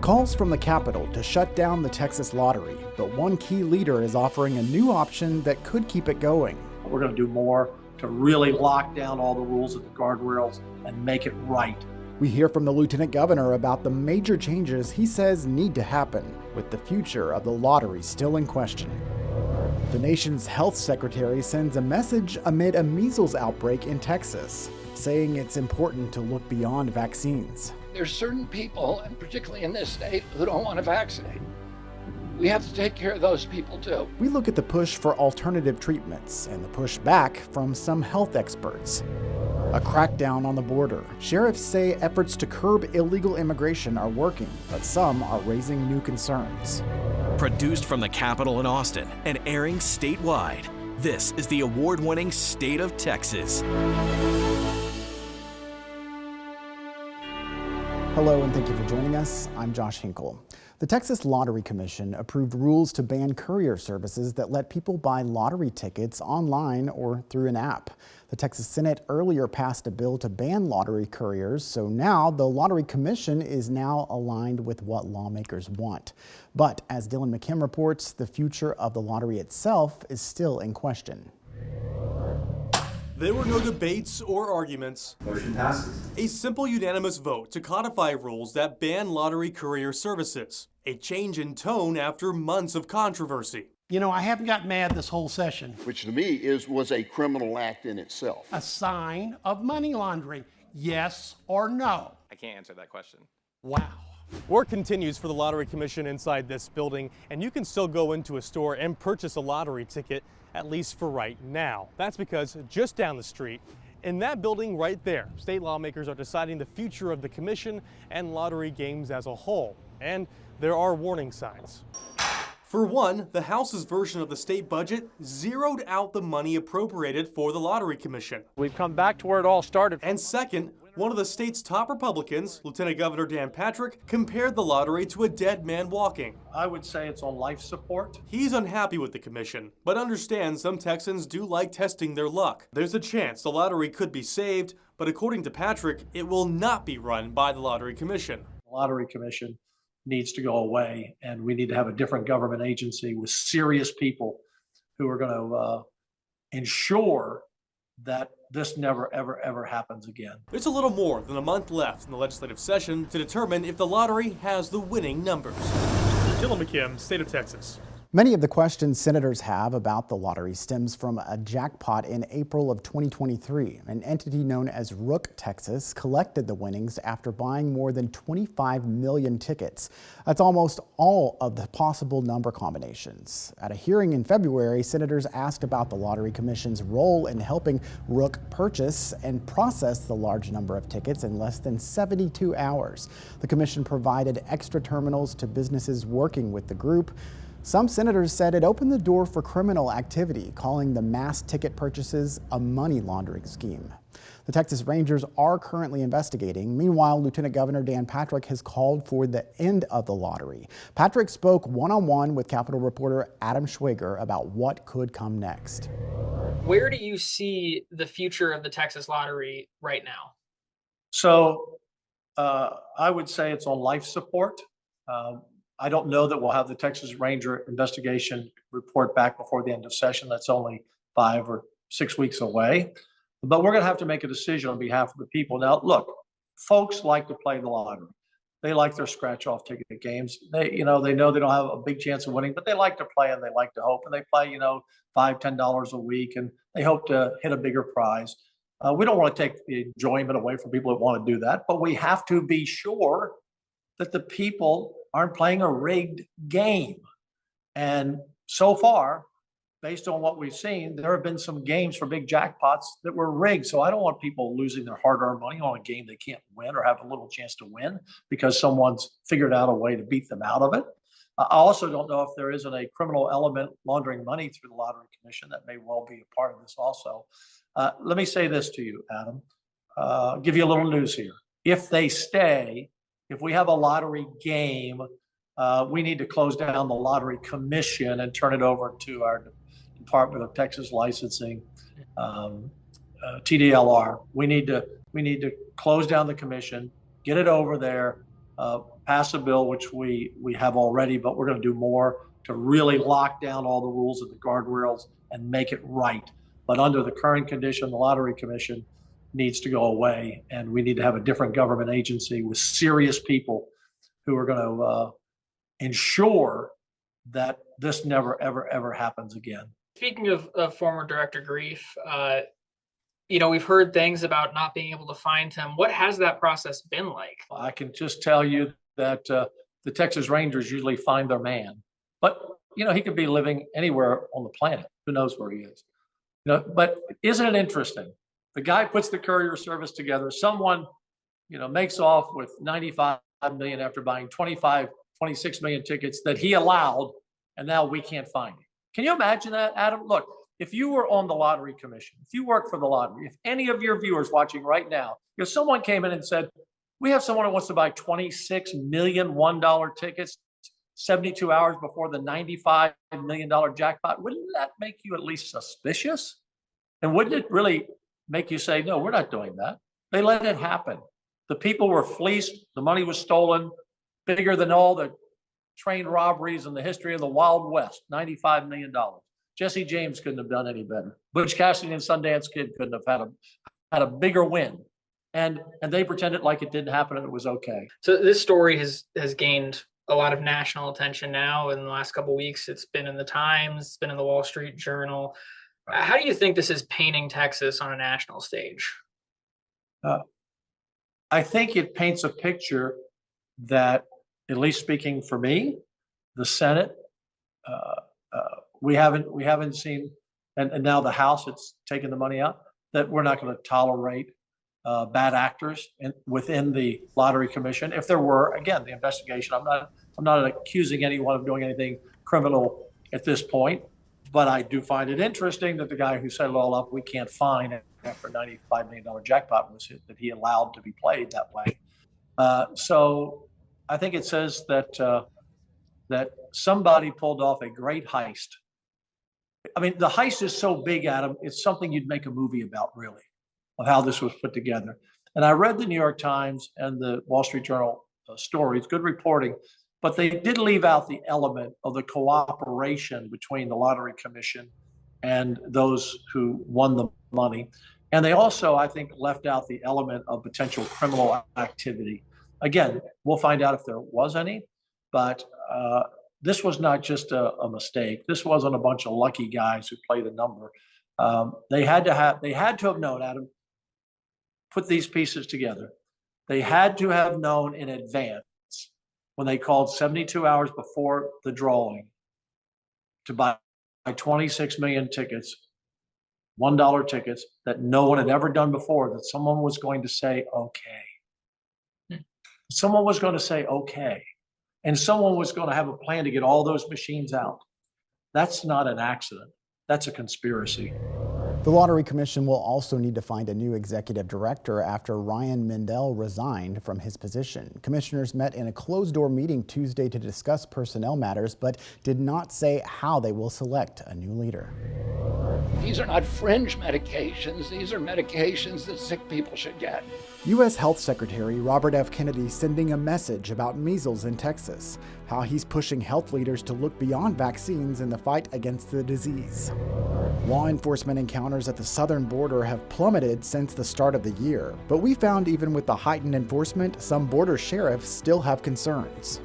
Calls from the Capitol to shut down the Texas lottery, but one key leader is offering a new option that could keep it going. We're going to do more to really lock down all the rules and the guardrails and make it right. We hear from the Lieutenant Governor about the major changes he says need to happen, with the future of the lottery still in question. The nation's health secretary sends a message amid a measles outbreak in Texas, saying it's important to look beyond vaccines. There's certain people, and particularly in this state, who don't want to vaccinate. We have to take care of those people too. We look at the push for alternative treatments and the push back from some health experts. A crackdown on the border. Sheriffs say efforts to curb illegal immigration are working, but some are raising new concerns. Produced from the Capitol in Austin and airing statewide, this is the award-winning State of Texas. Hello and thank you for joining us. I'm Josh Hinkle. The Texas Lottery Commission approved rules to ban courier services that let people buy lottery tickets online or through an app. The Texas Senate earlier passed a bill to ban lottery couriers, so now the Lottery Commission is now aligned with what lawmakers want. But as Dylan McKim reports, the future of the lottery itself is still in question. There were no debates or arguments. Motion passes. A simple unanimous vote to codify rules that ban lottery courier services. A change in tone after months of controversy. You know, I haven't got mad this whole session. Which to me was a criminal act in itself. A sign of money laundering, yes or no? I can't answer that question. Wow. Work continues for the Lottery Commission inside this building, and you can still go into a store and purchase a lottery ticket, at least for right now. That's because just down the street, in that building right there, state lawmakers are deciding the future of the commission and lottery games as a whole. And there are warning signs. For one, the House's version of the state budget zeroed out the money appropriated for the Lottery Commission. We've come back to where it all started. And second, one of the state's top Republicans, Lieutenant Governor Dan Patrick, compared the lottery to a dead man walking. I would say it's on life support. He's unhappy with the commission, but understands some Texans do like testing their luck. There's a chance the lottery could be saved, but according to Patrick, it will not be run by the Lottery Commission. The Lottery Commission needs to go away, and we need to have a different government agency with serious people who are going to ensure that this never, ever, ever happens again. There's a little more than a month left in the legislative session to determine if the lottery has the winning numbers. Dylan McKim, State of Texas. Many of the questions senators have about the lottery stems from a jackpot in April of 2023. An entity known as Rook Texas collected the winnings after buying more than 25 million tickets. That's almost all of the possible number combinations. At a hearing in February, senators asked about the Lottery Commission's role in helping Rook purchase and process the large number of tickets in less than 72 hours. The commission provided extra terminals to businesses working with the group. Some senators said it opened the door for criminal activity, calling the mass ticket purchases a money laundering scheme. The Texas Rangers are currently investigating. Meanwhile, Lieutenant Governor Dan Patrick has called for the end of the lottery. Patrick spoke one-on-one with Capitol reporter Adam Schwager about what could come next. Where do you see the future of the Texas lottery right now? So I would say it's on life support. I don't know that we'll have the Texas Ranger investigation report back before the end of session. That's only 5 or 6 weeks away. But we're going to have to make a decision on behalf of the people. Now, look, folks like to play the lottery. They like their scratch-off ticket games. They know they don't have a big chance of winning, but they like to play and they like to hope. And they play, $5, $10 a week, and they hope to hit a bigger prize. We don't want to take the enjoyment away from people that want to do that, but we have to be sure that the people aren't playing a rigged game. And so far, based on what we've seen, there have been some games for big jackpots that were rigged. So I don't want people losing their hard-earned money on a game they can't win or have a little chance to win because someone's figured out a way to beat them out of it. I also don't know if there isn't a criminal element laundering money through the Lottery Commission. That may well be a part of this also. Let me say this to you, Adam. I'll give you a little news here. If they stay, if we have a lottery game, we need to close down the Lottery Commission and turn it over to our Department of Texas Licensing, TDLR. We need to close down the commission, get it over there, pass a bill, which we have already, but we're going to do more to really lock down all the rules and the guardrails and make it right. But under the current condition, the Lottery Commission needs to go away, and we need to have a different government agency with serious people who are going to ensure that this never, ever, ever happens again. Speaking of former Director Grief, we've heard things about not being able to find him. What has that process been like? I can just tell you that the Texas Rangers usually find their man, but he could be living anywhere on the planet. Who knows where he is? But isn't it interesting? The guy puts the courier service together. Someone, makes off with $95 million after buying 26 million tickets that he allowed, and now we can't find him. Can you imagine that, Adam? Look, if you were on the Lottery Commission, if you work for the lottery, if any of your viewers watching right now, if someone came in and said, we have someone who wants to buy 26 million $1 tickets 72 hours before the $95 million jackpot, wouldn't that make you at least suspicious? And wouldn't it really make you say, no, we're not doing that? They let it happen. The people were fleeced. The money was stolen, bigger than all the train robberies in the history of the Wild West, $95 million. Jesse James couldn't have done any better. Butch Cassidy and Sundance Kid couldn't have had a bigger win. And they pretended like it didn't happen and it was okay. So this story has gained a lot of national attention now in the last couple of weeks. It's been in the Times, it's been in the Wall Street Journal. How do you think this is painting Texas on a national stage? I think it paints a picture that, at least speaking for me, the Senate, we haven't seen, and now the House, it's taken the money out, that we're not going to tolerate bad actors within the Lottery Commission. If there were, again, the investigation, I'm not accusing anyone of doing anything criminal at this point, but I do find it interesting that the guy who set it all up, we can't find after $95 million jackpot was hit, that he allowed to be played that way. So I think it says that that somebody pulled off a great heist. I mean, the heist is so big, Adam, it's something you'd make a movie about, really, of how this was put together. And I read the New York Times and the Wall Street Journal stories, good reporting, but they did leave out the element of the cooperation between the Lottery Commission and those who won the money. And they also, I think, left out the element of potential criminal activity. Again, we'll find out if there was any, but this was not just a mistake. This wasn't a bunch of lucky guys who played a number. They had to have known, Adam, put these pieces together. They had to have known in advance when they called 72 hours before the drawing to buy 26 million tickets, $1 tickets, that no one had ever done before, that someone was going to say, okay. Someone was going to say, okay. And someone was going to have a plan to get all those machines out. That's not an accident. That's a conspiracy. The Lottery Commission will also need to find a new executive director after Ryan Mendel resigned from his position. Commissioners met in a closed-door meeting Tuesday to discuss personnel matters, but did not say how they will select a new leader. These are not fringe medications. These are medications that sick people should get. U.S. Health Secretary Robert F. Kennedy sending a message about measles in Texas, how he's pushing health leaders to look beyond vaccines in the fight against the disease. Law enforcement encounters at the southern border have plummeted since the start of the year, but we found even with the heightened enforcement, some border sheriffs still have concerns.